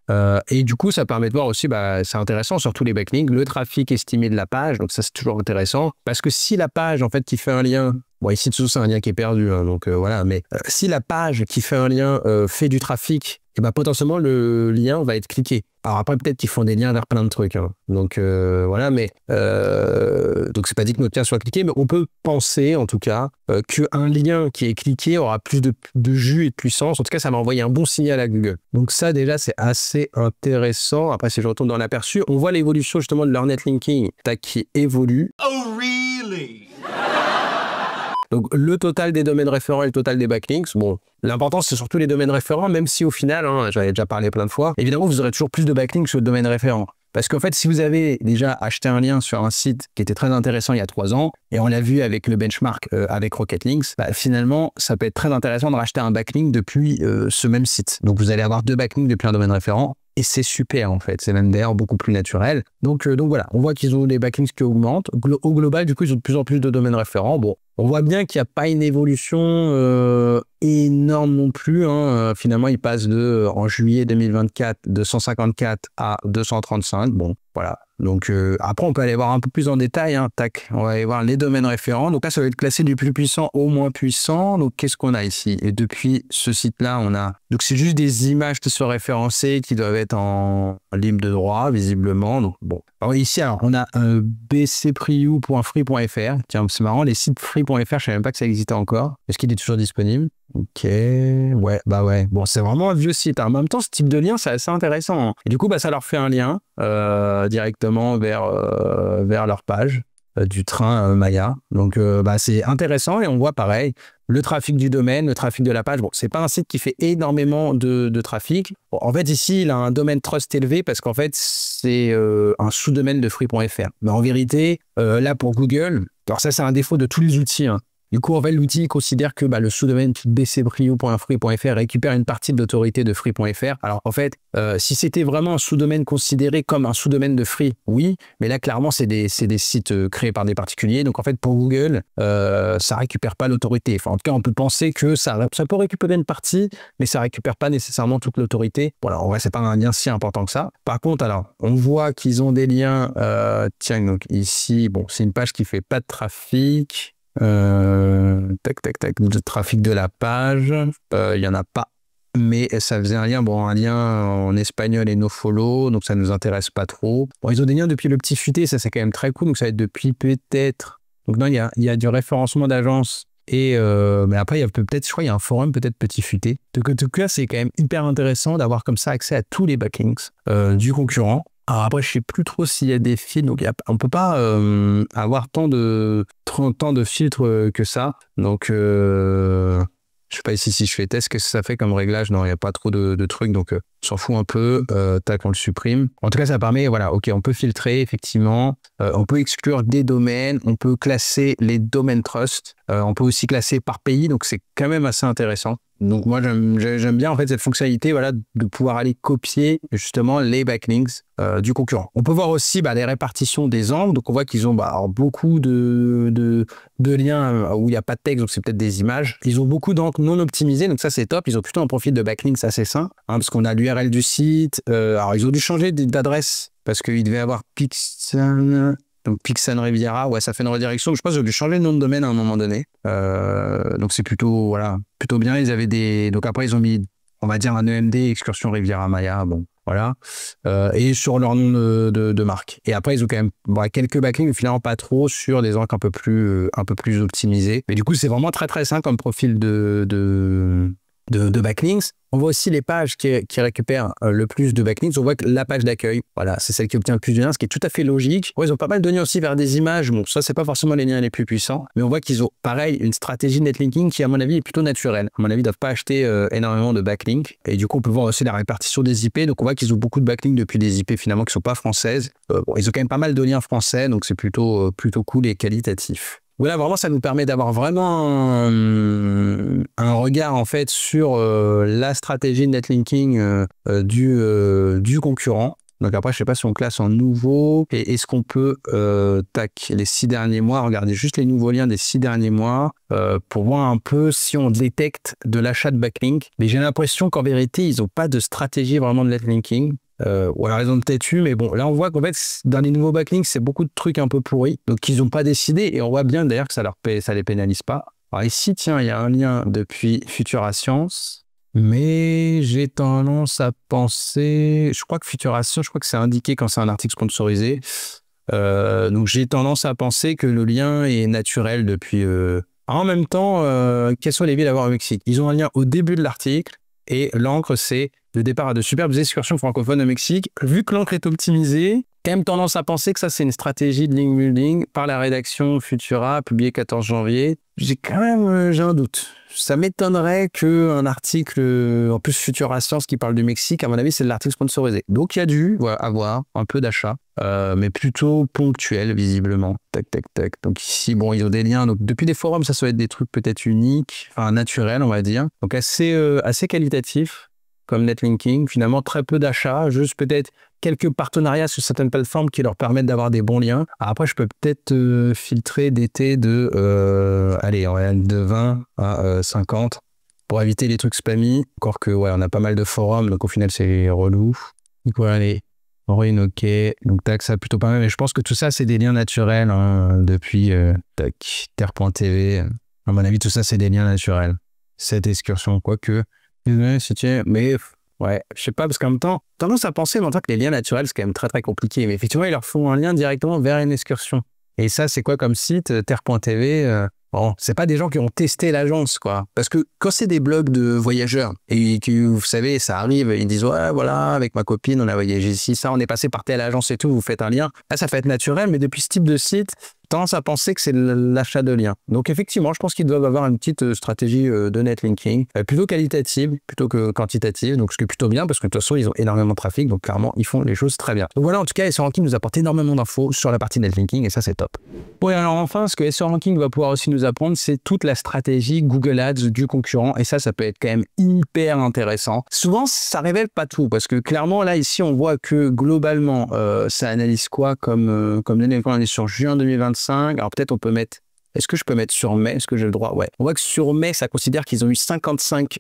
Et du coup, ça permet de voir aussi, bah, c'est intéressant, surtout les backlinks, le trafic estimé de la page. Donc, ça, c'est toujours intéressant. Parce que si la page, en fait, qui fait un lien, bon, ici, dessous, c'est un lien qui est perdu, hein, donc voilà, mais si la page qui fait un lien fait du trafic, et ben potentiellement, le lien va être cliqué. Alors après, peut-être qu'ils font des liens vers plein de trucs. Hein. Donc voilà, mais donc c'est pas dit que notre lien soit cliqué, mais on peut penser, en tout cas, qu'un lien qui est cliqué aura plus de jus et de puissance. En tout cas, ça va envoyer un bon signal à Google. Donc ça, déjà, c'est assez intéressant. Après, si je retourne dans l'aperçu, on voit l'évolution justement de leur netlinking qui évolue. Oh, really? Donc, le total des domaines référents et le total des backlinks, bon, l'important, c'est surtout les domaines référents, même si au final, hein, j'avais déjà parlé plein de fois, évidemment, vous aurez toujours plus de backlinks sur le domaine référent. Parce qu'en fait, si vous avez déjà acheté un lien sur un site qui était très intéressant il y a 3 ans, et on l'a vu avec le benchmark avec Rocket Links, bah, finalement, ça peut être très intéressant de racheter un backlink depuis ce même site. Donc, vous allez avoir 2 backlinks depuis un domaine référent. Et c'est super en fait, c'est même d'ailleurs beaucoup plus naturel. Donc voilà, on voit qu'ils ont des backlinks qui augmentent. Au global, du coup, ils ont de plus en plus de domaines référents. Bon, on voit bien qu'il n'y a pas une évolution énorme non plus. Hein. Finalement, ils passent en juillet 2024, de 154 à 235. Bon, voilà. Donc après, on peut aller voir un peu plus en détail. Hein. Tac, on va aller voir les domaines référents. Donc là, ça va être classé du plus puissant au moins puissant. Donc qu'est-ce qu'on a ici? Et depuis ce site-là, on a... Donc c'est juste des images qui sont référencées qui doivent être en libre de droit, visiblement. Donc bon. Alors ici, alors, on a bcpriou.free.fr. Tiens, c'est marrant, les sites free.fr, je ne savais même pas que ça existait encore. Est-ce qu'il est toujours disponible? Ok, ouais, bah ouais. Bon, c'est vraiment un vieux site. Hein. En même temps, ce type de lien, c'est assez intéressant. Hein. Et du coup, bah, ça leur fait un lien directement vers leur page du train Maya. Donc, bah, c'est intéressant et on voit pareil, le trafic du domaine, le trafic de la page. Bon, c'est pas un site qui fait énormément de trafic. Bon, en fait, ici, il a un domaine trust élevé parce qu'en fait, c'est un sous-domaine de free.fr. Mais en vérité, là, pour Google, alors ça, c'est un défaut de tous les outils. Hein. Du coup, en fait, l'outil considère que le sous-domaine bcpriou.free.fr récupère une partie de l'autorité de free.fr. Alors, en fait, si c'était vraiment un sous-domaine considéré comme un sous-domaine de free, oui, mais là, clairement, c'est des sites créés par des particuliers. Donc, en fait, pour Google, ça récupère pas l'autorité. Enfin, en tout cas, on peut penser que ça peut récupérer une partie, mais ça récupère pas nécessairement toute l'autorité. Voilà, en vrai, c'est pas un lien si important que ça. Par contre, alors, on voit qu'ils ont des liens. Tiens, donc ici, bon, c'est une page qui fait pas de trafic. Tac, le trafic de la page, il n'y en a pas, mais ça faisait un lien, bon, un lien en espagnol et nofollow, donc ça ne nous intéresse pas trop. Bon, ils ont des liens depuis le petit futé, ça c'est quand même très cool, donc ça va être depuis peut-être, donc non, il y a du référencement d'agence. Et mais après, il y a peut-être, je crois, il y a un forum peut-être petit futé. Donc en tout cas, c'est quand même hyper intéressant d'avoir comme ça accès à tous les backlinks du concurrent. Alors après, je sais plus trop s'il y a des filtres, donc on peut pas avoir tant de filtres que ça. Donc, je sais pas ici si je fais test, qu'est-ce que ça fait comme réglage? Non, il n'y a pas trop de trucs, donc on s'en fout un peu. Tac, on le supprime. En tout cas, ça permet, voilà, ok, on peut filtrer, effectivement. On peut exclure des domaines, on peut classer les domaines trust. On peut aussi classer par pays, donc c'est quand même assez intéressant. Donc moi, j'aime bien en fait cette fonctionnalité, voilà, de pouvoir aller copier justement les backlinks du concurrent. On peut voir aussi les répartitions des angles. Donc on voit qu'ils ont alors, beaucoup de liens où il n'y a pas de texte, donc c'est peut-être des images. Ils ont beaucoup d'angles non optimisés, donc ça c'est top. Ils ont plutôt un profil de backlinks assez sain, hein, parce qu'on a l'URL du site. Alors ils ont dû changer d'adresse parce qu'il devait avoir Pixel. Donc Pixel Riviera, ouais, ça fait une redirection. Je pense que j'ai dû changer le nom de domaine à un moment donné. Donc c'est plutôt, voilà, plutôt bien. Ils avaient des... Donc après, ils ont mis, on va dire, un EMD, Excursion Riviera Maya, bon, voilà. Et sur leur nom de marque. Et après, ils ont quand même quelques backlinks, mais finalement pas trop, sur des angles un peu plus optimisés. Mais du coup, c'est vraiment très très simple comme profil de backlinks. On voit aussi les pages qui récupèrent le plus de backlinks. On voit que la page d'accueil, voilà, c'est celle qui obtient le plus de liens, ce qui est tout à fait logique. Ouais, ils ont pas mal de liens aussi vers des images. Bon, ça, c'est pas forcément les liens les plus puissants, mais on voit qu'ils ont, pareil, une stratégie de netlinking qui, à mon avis, est plutôt naturelle. À mon avis, ils doivent pas acheter énormément de backlinks. Et du coup, on peut voir aussi la répartition des IP. Donc, on voit qu'ils ont beaucoup de backlinks depuis des IP finalement qui sont pas françaises. Bon, ils ont quand même pas mal de liens français, donc c'est plutôt cool et qualitatif. Voilà, vraiment, ça nous permet d'avoir vraiment un regard en fait sur la stratégie de netlinking du concurrent. Donc après, je sais pas si on classe en nouveau et est-ce qu'on peut, les 6 derniers mois, regarder juste les nouveaux liens des 6 derniers mois pour voir un peu si on détecte de l'achat de backlink. Mais j'ai l'impression qu'en vérité, ils n'ont pas de stratégie vraiment de netlinking. Ou alors ils ont peut-être eu, mais bon, là on voit qu'en fait dans les nouveaux backlinks c'est beaucoup de trucs un peu pourris, donc ils n'ont pas décidé, et on voit bien d'ailleurs que ça les pénalise pas. Alors ici, tiens, il y a un lien depuis Futura Science, mais j'ai tendance à penser, je crois que Futura Science, je crois que c'est indiqué quand c'est un article sponsorisé, donc j'ai tendance à penser que le lien est naturel depuis... En même temps, quelles sont les villes à voir au Mexique? Ils ont un lien au début de l'article, et l'encre c'est le départ à de superbes excursions francophones au Mexique. Vu que l'encre est optimisée, quand même tendance à penser que ça, c'est une stratégie de link building par la rédaction Futura, publiée 14 janvier. J'ai un doute. Ça m'étonnerait qu'un article, en plus Futura Science qui parle du Mexique, à mon avis, c'est de l'article sponsorisé. Donc, il y a dû avoir un peu d'achat, mais plutôt ponctuel, visiblement. Tac, tac, tac. Donc ici, bon, ils ont des liens. Donc, depuis des forums, ça doit être des trucs peut-être uniques, enfin naturels, on va dire. Donc, assez qualitatif comme netlinking, finalement très peu d'achats, juste peut-être quelques partenariats sur certaines plateformes qui leur permettent d'avoir des bons liens. Alors après, je peux peut-être filtrer d'été de 20 à 50 pour éviter les trucs spammy. Encore que, ouais, on a pas mal de forums, donc au final, c'est relou. Donc voilà, allez, Ruin, ok. Donc tac, ça plutôt pas mal. Mais je pense que tout ça, c'est des liens naturels hein, depuis terre.tv. À mon avis, tout ça, c'est des liens naturels. Cette excursion, quoique... Mais ouais, je sais pas, parce qu'en même temps, tendance à penser en tant que les liens naturels, c'est quand même très très compliqué. Mais effectivement, ils leur font un lien directement vers une excursion. Et ça, c'est quoi comme site? Terre.tv. Bon, c'est pas des gens qui ont testé l'agence, quoi. Parce que quand c'est des blogs de voyageurs, et que vous savez, ça arrive, ils disent, ouais, voilà, avec ma copine, on a voyagé ici, ça, on est passé par telle agence et tout, vous faites un lien. Là, ça fait être naturel, mais depuis ce type de site, tendance à penser que c'est l'achat de liens. Donc effectivement, je pense qu'ils doivent avoir une petite stratégie de netlinking, plutôt qualitative, plutôt que quantitative, donc ce qui est plutôt bien, parce que de toute façon, ils ont énormément de trafic, donc clairement, ils font les choses très bien. Donc voilà, en tout cas, SEO Ranking nous apporte énormément d'infos sur la partie netlinking, et ça, c'est top. Bon, et alors enfin, ce que SEO Ranking va pouvoir aussi nous apprendre, c'est toute la stratégie Google Ads du concurrent, et ça peut être quand même hyper intéressant. Souvent, ça révèle pas tout, parce que clairement, là, ici, on voit que globalement, ça analyse quoi comme netlinking, on est sur juin 2025. Alors peut-être on peut mettre... Est-ce que je peux mettre sur mai? Est-ce que j'ai le droit? Ouais. On voit que sur mai, ça considère qu'ils ont eu 55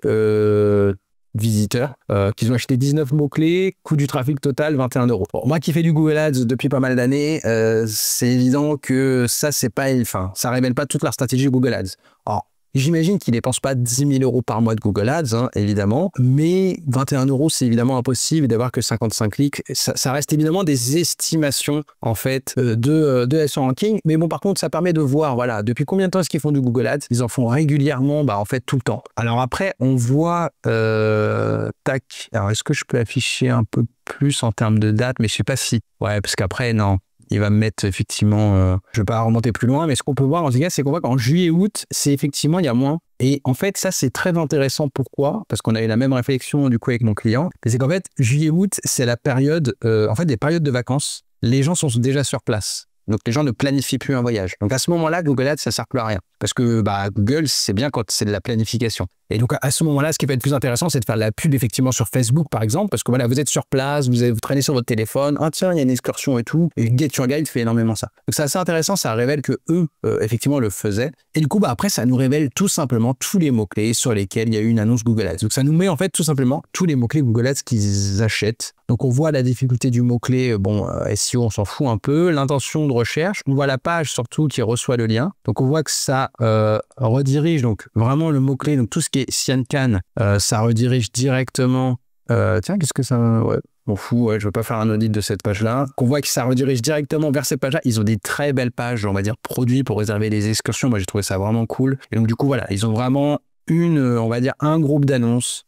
visiteurs, qu'ils ont acheté 19 mots-clés, coût du trafic total 21 €. Bon, moi qui fais du Google Ads depuis pas mal d'années, c'est évident que ça, c'est pas... Enfin, ça révèle pas toute leur stratégie Google Ads. Alors, j'imagine qu'ils ne dépensent pas 10 000 € par mois de Google Ads, hein, évidemment, mais 21 €, c'est évidemment impossible d'avoir que 55 clics. Ça reste évidemment des estimations, en fait, de SEO Ranking. Mais bon, par contre, ça permet de voir, voilà, depuis combien de temps est-ce qu'ils font du Google Ads? Ils en font régulièrement, en fait, tout le temps. Alors après, on voit, tac, alors est-ce que je peux afficher un peu plus en termes de date? Mais je sais pas si, ouais, parce qu'après, non. Il va me mettre effectivement, je ne vais pas remonter plus loin, mais ce qu'on peut voir en tout cas, c'est qu'on voit qu'en juillet-août, c'est effectivement, il y a moins. Et en fait, ça, c'est très intéressant. Pourquoi? Parce qu'on a eu la même réflexion du coup avec mon client. C'est qu'en fait, juillet-août, c'est la période, en fait, des périodes de vacances. Les gens sont déjà sur place. Donc, les gens ne planifient plus un voyage. Donc, à ce moment-là, Google Ads, ça ne sert plus à rien. Parce que Google, c'est bien quand c'est de la planification. Et donc, à ce moment-là, ce qui peut être plus intéressant, c'est de faire de la pub, effectivement, sur Facebook, par exemple. Parce que voilà, vous êtes sur place, vous traînez sur votre téléphone. Ah, tiens, il y a une excursion et tout. Et Get Your Guide fait énormément ça. Donc, c'est assez intéressant. Ça révèle que eux, effectivement, le faisaient. Et du coup, après, ça nous révèle tout simplement tous les mots-clés sur lesquels il y a eu une annonce Google Ads. Donc, ça nous met, en fait, tout simplement tous les mots-clés Google Ads qu'ils achètent. Donc on voit la difficulté du mot-clé, bon, SEO on s'en fout un peu, l'intention de recherche, on voit la page surtout qui reçoit le lien. Donc on voit que ça redirige, donc vraiment le mot-clé, donc tout ce qui est Cyancan, ça redirige directement, tiens qu'est-ce que ça, ouais. M'en fous, ouais, je veux pas faire un audit de cette page-là. Qu'on voit que ça redirige directement vers cette page-là. Ils ont des très belles pages, on va dire, produits pour réserver les excursions. Moi, j'ai trouvé ça vraiment cool. Et donc, du coup, voilà, ils ont vraiment on va dire, un groupe d'annonces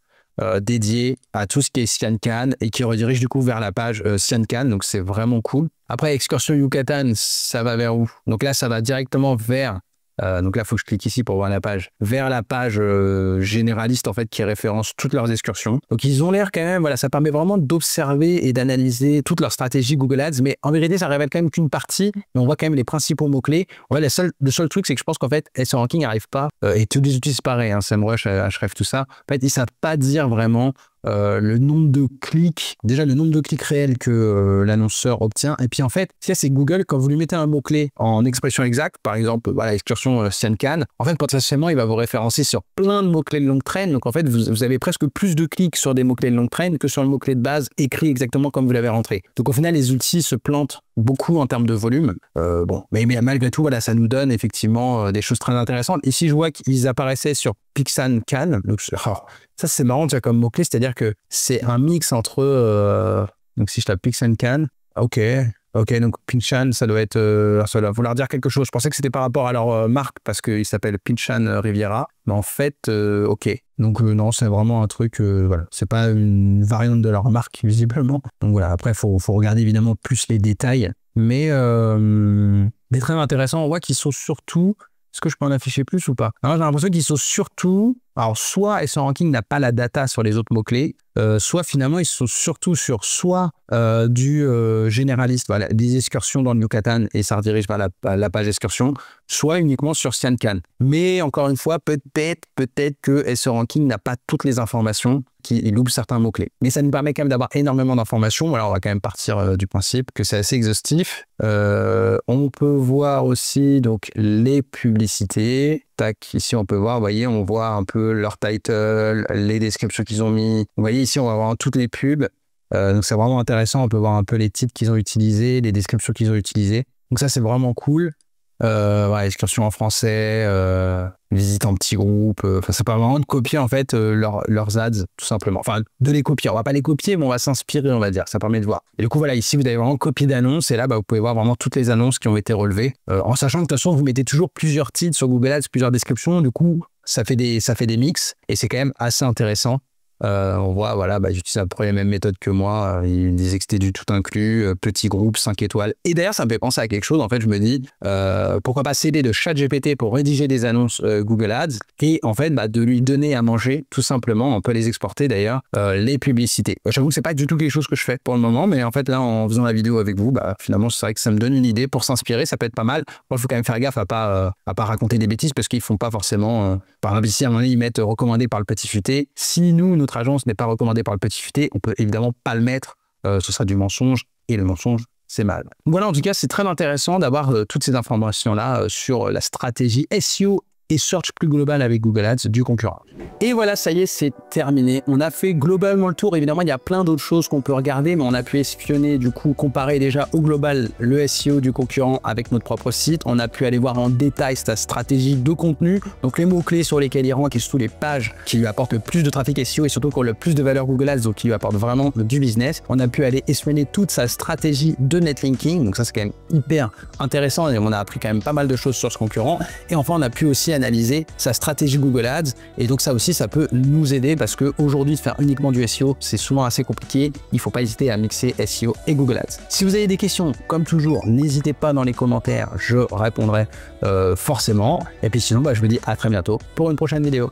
dédié à tout ce qui est Cyancan et qui redirige du coup vers la page Cyancan. Donc, c'est vraiment cool. Après, excursion Yucatan, ça va vers où? Donc là, ça va directement vers... donc là, il faut que je clique ici pour voir la page. Vers la page généraliste, en fait, qui référence toutes leurs excursions. Donc, ils ont l'air quand même, voilà, ça permet vraiment d'observer et d'analyser toute leur stratégie Google Ads. Mais en vérité, ça révèle quand même qu'une partie. Mais on voit quand même les principaux mots-clés. Ouais, le seul truc, c'est que je pense qu'en fait, SEO Ranking n'arrive pas, et tous les outils, c'est pareil, hein, SEMrush, Ahrefs, tout ça. En fait, ils ne savent pas dire vraiment le nombre de clics, déjà le nombre de clics réels que l'annonceur obtient. Et puis en fait, si c'est Google, quand vous lui mettez un mot-clé en expression exacte, par exemple, voilà, excursion Cyancan, en fait, potentiellement, il va vous référencer sur plein de mots-clés de longue traîne. Donc en fait, vous avez presque plus de clics sur des mots-clés de longue traîne que sur le mot-clé de base écrit exactement comme vous l'avez rentré. Donc au final, les outils se plantent beaucoup en termes de volume. Bon, mais malgré tout, voilà, ça nous donne effectivement des choses très intéressantes. Ici, je vois qu'ils apparaissaient sur PixanCan. Donc, ça, c'est marrant, tu vois, comme mot-clé, c'est-à-dire que c'est un mix entre... donc, si je tape PixanCan, ok, donc Pinchan, ça doit être... ça doit vouloir dire quelque chose. Je pensais que c'était par rapport à leur marque, parce qu'ils s'appellent Pinchan Riviera. Mais en fait, ok. Donc, non, c'est vraiment un truc... voilà, c'est pas une variante de leur marque, visiblement. Donc, voilà, après, il faut regarder évidemment plus les détails. Mais très intéressant, on voit qu'ils sont surtout... Est-ce que je peux en afficher plus ou pas? Alors, j'ai l'impression qu'ils sont surtout... Alors, soit SEO Ranking n'a pas la data sur les autres mots-clés, soit finalement, ils sont surtout sur soit du généraliste, voilà, des excursions dans le Yucatan et ça redirige vers la page excursion, soit uniquement sur Cyancan. Mais encore une fois, peut-être que SEO Ranking n'a pas toutes les informations, qu'il loupe certains mots-clés. Mais ça nous permet quand même d'avoir énormément d'informations. Alors, on va quand même partir du principe que c'est assez exhaustif. On peut voir aussi donc les publicités. Tac, ici on peut voir, vous voyez, on voit un peu leur title, les descriptions qu'ils ont mis. Vous voyez, ici on va voir toutes les pubs. Donc c'est vraiment intéressant, on peut voir un peu les titres qu'ils ont utilisés, les descriptions qu'ils ont utilisées. Donc ça c'est vraiment cool. Voilà, excursion en français, visite en petits groupes. Enfin, ça permet vraiment de copier en fait leurs ads tout simplement. Enfin, de les copier. On va pas les copier, mais on va s'inspirer, on va dire. Ça permet de voir. Et du coup, voilà, ici vous avez vraiment copié d'annonces et là, bah, vous pouvez voir vraiment toutes les annonces qui ont été relevées. En sachant que de toute façon, vous mettez toujours plusieurs titres sur Google Ads, plusieurs descriptions. Du coup, ça fait des mix et c'est quand même assez intéressant. On voit, voilà, bah, j'utilise à peu près les mêmes méthodes que moi. Il disait que c'était du tout inclus, petit groupe, 5 étoiles. Et d'ailleurs, ça me fait penser à quelque chose. En fait, je me dis, pourquoi pas s'aider de ChatGPT pour rédiger des annonces Google Ads et en fait, bah, de lui donner à manger, tout simplement. On peut les exporter d'ailleurs, les publicités. J'avoue que c'est pas du tout quelque chose que je fais pour le moment, mais en fait, là, en faisant la vidéo avec vous, bah, finalement, c'est vrai que ça me donne une idée pour s'inspirer. Ça peut être pas mal. Bon, il faut quand même faire gaffe à pas raconter des bêtises parce qu'ils font pas forcément, par exemple, ici, à un moment donné, ils mettent recommandé par le petit futé. Si nous, notre agence n'est pas recommandée par le petit futé, on peut évidemment pas le mettre, ce sera du mensonge et le mensonge c'est mal. Voilà, en tout cas c'est très intéressant d'avoir toutes ces informations là sur la stratégie SEO et search plus global avec Google Ads du concurrent. Et voilà, ça y est, c'est terminé. On a fait globalement le tour. Évidemment, il y a plein d'autres choses qu'on peut regarder, mais on a pu espionner, du coup, comparer déjà au global le SEO du concurrent avec notre propre site. On a pu aller voir en détail sa stratégie de contenu, donc les mots-clés sur lesquels il rank et surtout les pages qui lui apportent le plus de trafic SEO et surtout qui ont le plus de valeur Google Ads, donc qui lui apportent vraiment du business. On a pu aller espionner toute sa stratégie de netlinking, donc ça c'est quand même hyper intéressant et on a appris quand même pas mal de choses sur ce concurrent. Et enfin, on a pu aussi analyser sa stratégie Google Ads et donc ça aussi ça peut nous aider parce qu'aujourd'hui de faire uniquement du SEO c'est souvent assez compliqué. Il ne faut pas hésiter à mixer SEO et Google Ads. Si vous avez des questions, comme toujours, n'hésitez pas dans les commentaires, je répondrai forcément. Et puis sinon, bah, je vous dis à très bientôt pour une prochaine vidéo.